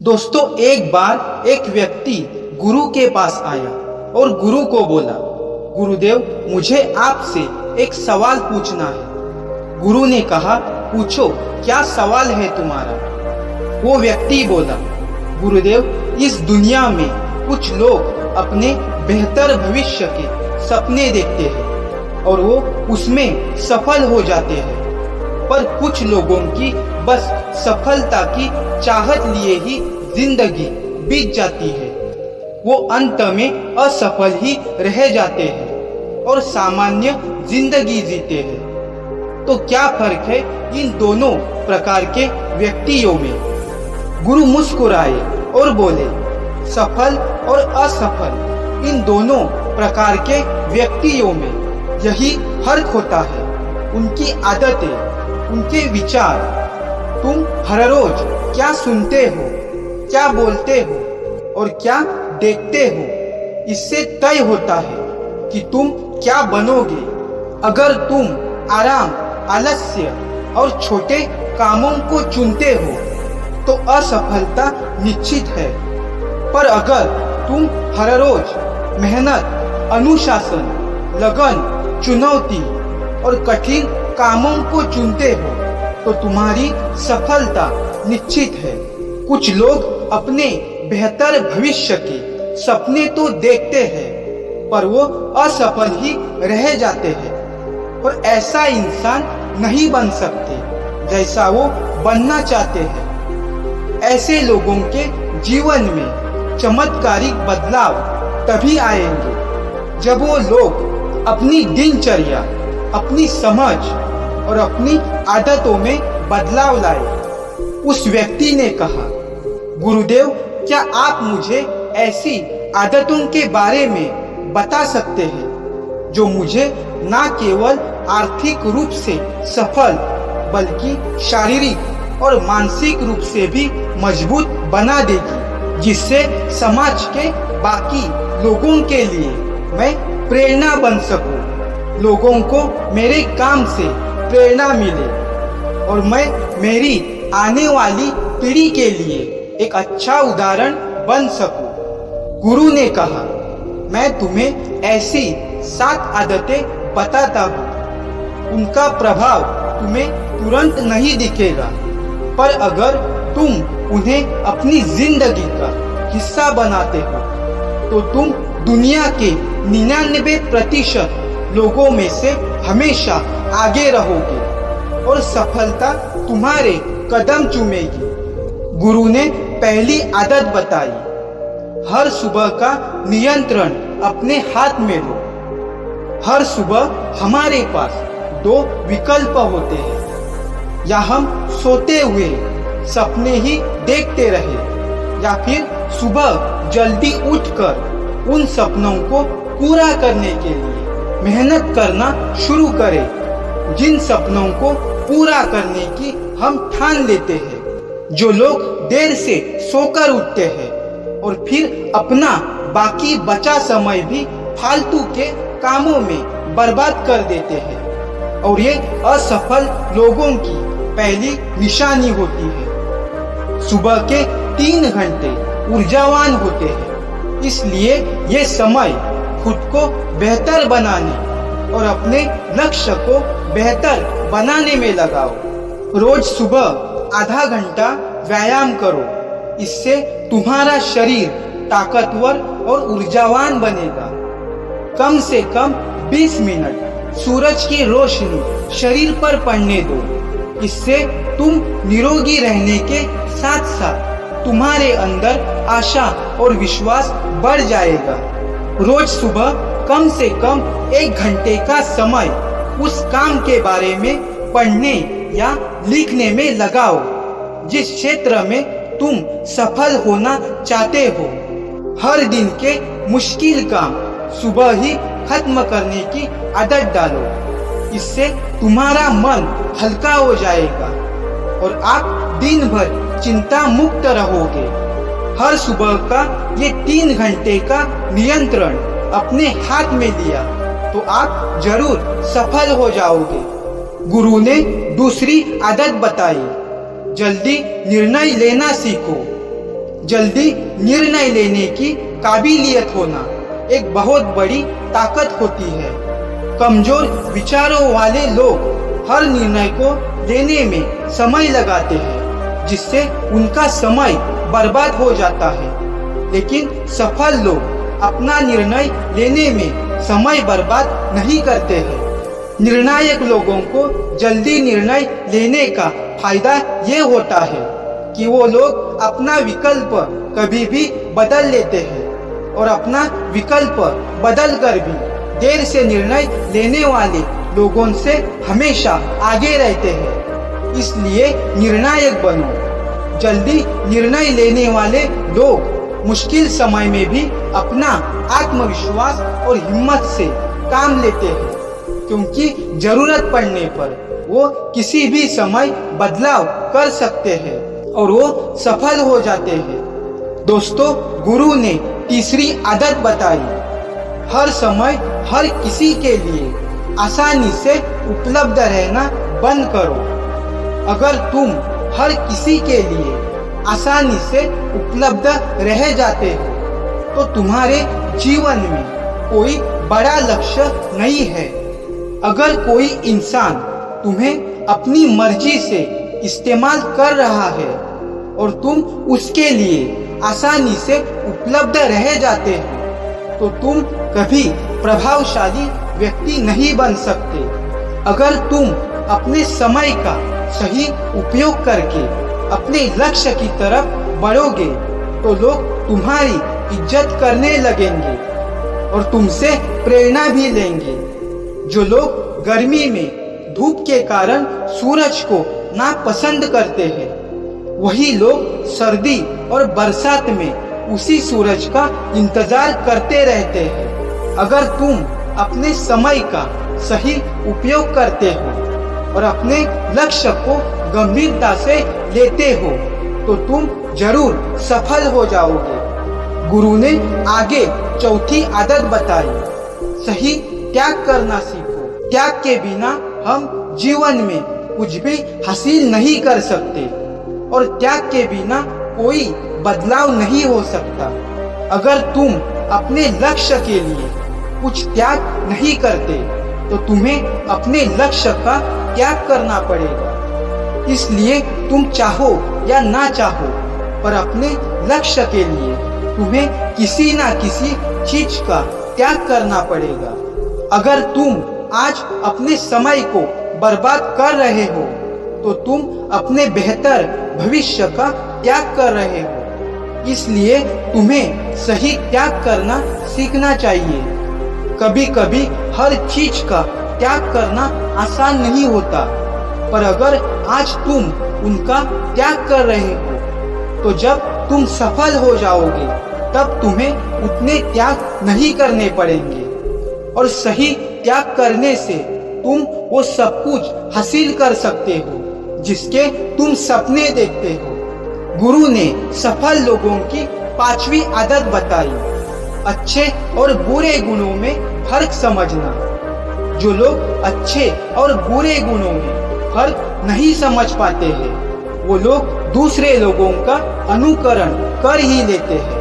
दोस्तों, एक बार एक व्यक्ति गुरु के पास आया और गुरु को बोला, गुरुदेव, मुझे आपसे एक सवाल पूछना है। गुरु ने कहा, पूछो, क्या सवाल है तुम्हारा? वो व्यक्ति बोला, गुरुदेव, इस दुनिया में कुछ लोग अपने बेहतर भविष्य के सपने देखते हैं और वो उसमें सफल हो जाते हैं, पर कुछ लोगों की बस सफलता की चाहत लिए ही जिंदगी बीत जाती है। वो अंत में असफल ही रह जाते हैं और सामान्य जिंदगी जीते हैं। तो क्या फर्क है इन दोनों प्रकार के व्यक्तियों में? गुरु मुस्कुराए और बोले, सफल और असफल इन दोनों प्रकार के व्यक्तियों में यही फर्क होता है, उनकी आदतें, उनके विचार। तुम हर रोज क्या सुनते हो, क्या बोलते हो और क्या देखते हो, इससे तय होता है कि तुम क्या बनोगे। अगर तुम आराम, आलस्य और छोटे कामों को चुनते हो तो असफलता निश्चित है, पर अगर तुम हर रोज मेहनत, अनुशासन, लगन, चुनौती और कठिन कामों को चुनते हो तो तुम्हारी सफलता निश्चित है। कुछ लोग अपने बेहतर भविष्य के सपने तो देखते हैं, पर वो असफल ही रह जाते हैं और ऐसा इंसान नहीं बन सकते जैसा वो बनना चाहते हैं। ऐसे लोगों के जीवन में चमत्कारिक बदलाव तभी आएंगे जब वो लोग अपनी दिनचर्या, अपनी समझ और अपनी आदतों में बदलाव लाए। उस व्यक्ति ने कहा, गुरुदेव, क्या आप मुझे ऐसी आदतों के बारे में बता सकते हैं जो मुझे न केवल आर्थिक रूप से सफल बल्कि शारीरिक और मानसिक रूप से भी मजबूत बना देगी, जिससे समाज के बाकी लोगों के लिए मैं प्रेरणा बन सकूं, लोगों को मेरे काम से प्रेरणा मिले और मैं मेरी आने वाली पीढ़ी के लिए एक अच्छा उदाहरण बन सकूं। गुरु ने कहा, मैं तुम्हें ऐसी 7 आदतें बताता हूँ। उनका प्रभाव तुम्हें तुरंत नहीं दिखेगा, पर अगर तुम उन्हें अपनी जिंदगी का हिस्सा बनाते हो तो तुम दुनिया के 99% लोगों में से हमेशा आगे रहोगे और सफलता तुम्हारे कदम चूमेगी। गुरु ने पहली आदत बताई, हर सुबह का नियंत्रण अपने हाथ में लो। हर सुबह हमारे पास 2 विकल्प होते हैं, या हम सोते हुए सपने ही देखते रहे या फिर सुबह जल्दी उठकर उन सपनों को पूरा करने के लिए मेहनत करना शुरू करें, जिन सपनों को पूरा करने की हम ठान लेते हैं। जो लोग देर से सोकर उठते हैं और फिर अपना बाकी बचा समय भी फालतू के कामों में बर्बाद कर देते हैं, और ये असफल लोगों की पहली निशानी होती है। सुबह के 3 घंटे ऊर्जावान होते हैं, इसलिए ये समय खुद को बेहतर बनाने और अपने लक्ष्य को बेहतर बनाने में लगाओ। रोज सुबह आधा घंटा व्यायाम करो, इससे तुम्हारा शरीर ताकतवर और ऊर्जावान बनेगा। कम से कम 20 मिनट सूरज की रोशनी शरीर पर पड़ने दो, इससे तुम निरोगी रहने के साथ साथ तुम्हारे अंदर आशा और विश्वास बढ़ जाएगा। रोज सुबह कम से कम 1 घंटे का समय उस काम के बारे में पढ़ने या लिखने में लगाओ जिस क्षेत्र में तुम सफल होना चाहते हो। हर दिन के मुश्किल काम सुबह ही खत्म करने की आदत डालो, इससे तुम्हारा मन हल्का हो जाएगा और आप दिन भर चिंता मुक्त रहोगे। हर सुबह का ये 3 घंटे का नियंत्रण अपने हाथ में लिया तो आप जरूर सफल हो जाओगे। गुरु ने दूसरी आदत बताई, जल्दी निर्णय लेना सीखो। जल्दी निर्णय लेने की काबिलियत होना एक बहुत बड़ी ताकत होती है। कमजोर विचारों वाले लोग हर निर्णय को लेने में समय लगाते हैं, जिससे उनका समय बर्बाद हो जाता है। लेकिन सफल लोग अपना निर्णय लेने में समय बर्बाद नहीं करते हैं। निर्णायक लोगों को जल्दी निर्णय लेने का फायदा ये होता है कि वो लोग अपना विकल्प कभी भी बदल लेते हैं और अपना विकल्प बदल कर भी देर से निर्णय लेने वाले लोगों से हमेशा आगे रहते हैं। इसलिए निर्णायक बनो। जल्दी निर्णय लेने वाले लोग मुश्किल समय में भी अपना आत्मविश्वास और हिम्मत से काम लेते हैं, क्योंकि जरूरत पड़ने पर वो किसी भी समय बदलाव कर सकते हैं और वो सफल हो जाते हैं। दोस्तों, गुरु ने तीसरी आदत बताई, हर समय हर किसी के लिए आसानी से उपलब्ध रहना बंद करो। अगर तुम हर किसी के लिए आसानी से उपलब्ध रह जाते हो तो तुम्हारे जीवन में कोई बड़ा लक्ष्य नहीं है। अगर कोई इंसान तुम्हें अपनी मर्जी से इस्तेमाल कर रहा है और तुम उसके लिए आसानी से उपलब्ध रह जाते हो तो तुम कभी प्रभावशाली व्यक्ति नहीं बन सकते। अगर तुम अपने समय का सही उपयोग करके अपने लक्ष्य की तरफ बढ़ोगे तो लोग तुम्हारी इज्जत करने लगेंगे और तुमसे प्रेरणा भी लेंगे। जो लोग गर्मी में धूप के कारण सूरज को नापसंद करते हैं, वही लोग सर्दी और बरसात में उसी सूरज का इंतजार करते रहते हैं। अगर तुम अपने समय का सही उपयोग करते हो और अपने लक्ष्य को गंभीरता से लेते हो तो तुम जरूर सफल हो जाओगे। गुरु ने आगे चौथी आदत बताई, सही त्याग करना सीखो। त्याग के बिना हम जीवन में कुछ भी हासिल नहीं कर सकते और त्याग के बिना कोई बदलाव नहीं हो सकता। अगर तुम अपने लक्ष्य के लिए कुछ त्याग नहीं करते तो तुम्हें अपने लक्ष्य का त्याग करना पड़ेगा। इसलिए तुम चाहो या ना चाहो पर अपने लक्ष्य के लिए तुम्हें किसी ना किसी चीज का त्याग करना पड़ेगा। अगर तुम आज अपने समय को बर्बाद कर रहे हो तो तुम अपने बेहतर भविष्य का त्याग कर रहे हो। इसलिए तुम्हें सही त्याग करना सीखना चाहिए। कभी कभी हर चीज का त्याग करना आसान नहीं होता, पर अगर आज तुम उनका त्याग कर रहे हो तो जब तुम सफल हो जाओगे तब तुम्हें उतने त्याग नहीं करने पड़ेंगे और सही त्याग करने से तुम वो सब कुछ हासिल कर सकते हो जिसके तुम सपने देखते हो। गुरु ने सफल लोगों की पांचवी आदत बताई, अच्छे और बुरे गुणों में फर्क समझना। जो लोग अच्छे और बुरे गुणों में फर्क नहीं समझ पाते हैं वो लोग दूसरे लोगों का अनुकरण कर ही लेते हैं,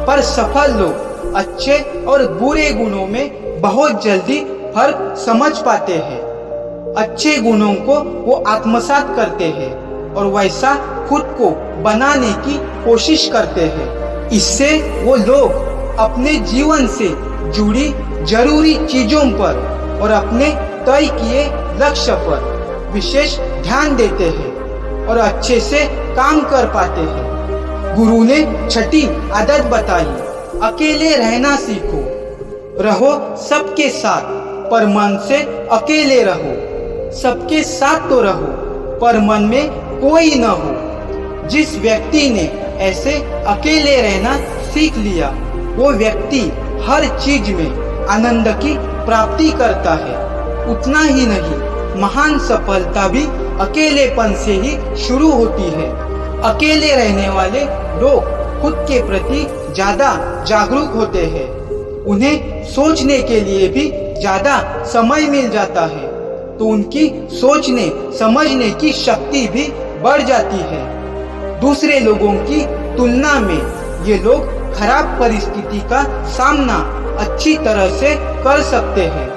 पर सफल लोग अच्छे और बुरे गुणों में बहुत जल्दी फर्क समझ पाते हैं। अच्छे गुणों को वो आत्मसात करते हैं और वैसा खुद को बनाने की कोशिश करते हैं। इससे वो लोग अपने जीवन से जुड़ी जरूरी चीजों पर और अपने तय किए लक्ष्य पर विशेष ध्यान देते हैं और अच्छे से काम कर पाते हैं। गुरु ने छठी आदत बताई, अकेले रहना सीखो। रहो सबके साथ पर मन से अकेले रहो। सबके साथ तो रहो पर मन में कोई न हो। जिस व्यक्ति ने ऐसे अकेले रहना सीख लिया वो व्यक्ति हर चीज में आनंद की प्राप्ति करता है। उतना ही नहीं, महान सफलता भी अकेलेपन से ही शुरू होती है। अकेले रहने वाले लोग खुद के प्रति ज्यादा जागरूक होते हैं। उन्हें सोचने के लिए भी ज्यादा समय मिल जाता है तो उनकी सोचने समझने की शक्ति भी बढ़ जाती है। दूसरे लोगों की तुलना में ये लोग खराब परिस्थिति का सामना अच्छी तरह से कर सकते हैं।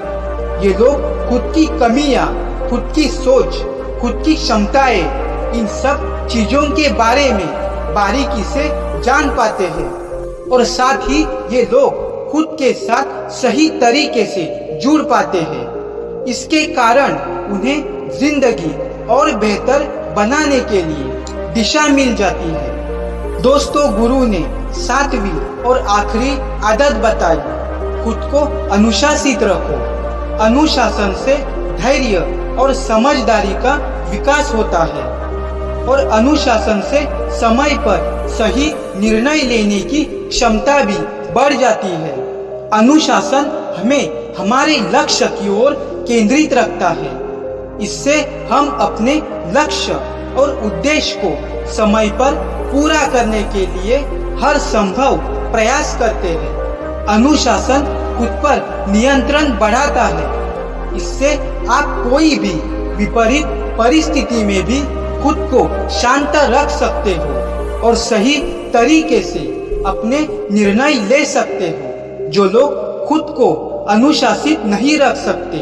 ये लोग खुद की कमियां, खुद की सोच, खुद की क्षमताएं, इन सब चीजों के बारे में बारीकी से जान पाते हैं और साथ ही ये लोग खुद के साथ सही तरीके से जुड़ पाते हैं। इसके कारण उन्हें जिंदगी और बेहतर बनाने के लिए दिशा मिल जाती है। दोस्तों, गुरु ने 7वीं और आखिरी आदत बताई, खुद को अनुशासित रखो। अनुशासन से धैर्य और समझदारी का विकास होता है और अनुशासन से समय पर सही निर्णय लेने की क्षमता भी बढ़ जाती है। अनुशासन हमें हमारे लक्ष्य की ओर केंद्रित रखता है। इससे हम अपने लक्ष्य और उद्देश्य को समय पर पूरा करने के लिए हर संभव प्रयास करते हैं। अनुशासन खुद पर नियंत्रण बढ़ाता है। इससे आप कोई भी विपरीत परिस्थिति में भी खुद को शांत रख सकते हो और सही तरीके से अपने निर्णय ले सकते हो। जो लोग खुद को अनुशासित नहीं रख सकते,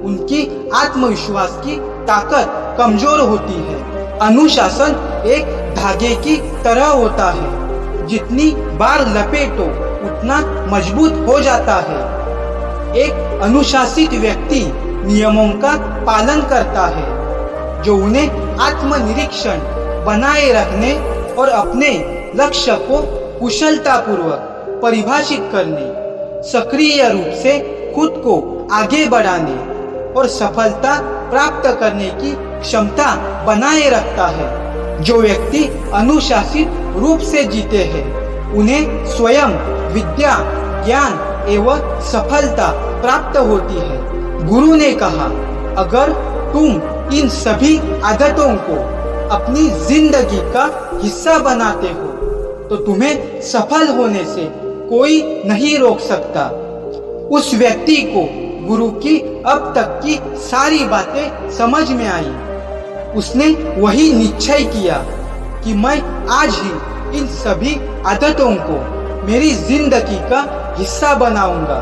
उनकी आत्मविश्वास की ताकत कमजोर होती है। अनुशासन एक धागे की तरह होता है, जितनी बार लपेटो उतना मजबूत हो जाता है। एक अनुशासित व्यक्ति नियमों का पालन करता है, जो उन्हें आत्मनिरीक्षण बनाए रखने और अपने लक्ष्य को कुशलतापूर्वक परिभाषित करने, सक्रिय रूप से खुद को आगे बढ़ाने और सफलता प्राप्त करने की क्षमता बनाए रखता है। जो व्यक्ति अनुशासित रूप से जीते हैं, उन्हें स्वयं विद्या, ज्ञान एवं सफलता प्राप्त होती है। गुरु ने कहा, अगर तुम इन सभी आदतों को अपनी जिंदगी का हिस्सा बनाते हो तो तुम्हें सफल होने से कोई नहीं रोक सकता। उस व्यक्ति को गुरु की अब तक की सारी बातें समझ में आई। उसने वही निश्चय किया कि मैं आज ही इन सभी आदतों को मेरी जिंदगी का हिस्सा बनाऊंगा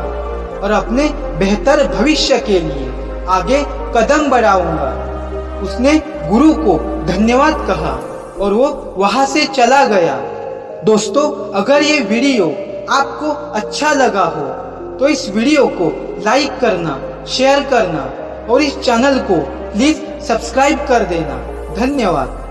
और अपने बेहतर भविष्य के लिए आगे कदम बढ़ाऊंगा। उसने गुरु को धन्यवाद कहा और वो वहां से चला गया। दोस्तों, अगर ये वीडियो आपको अच्छा लगा हो तो इस वीडियो को लाइक करना, शेयर करना और इस चैनल को प्लीज सब्सक्राइब कर देना। धन्यवाद।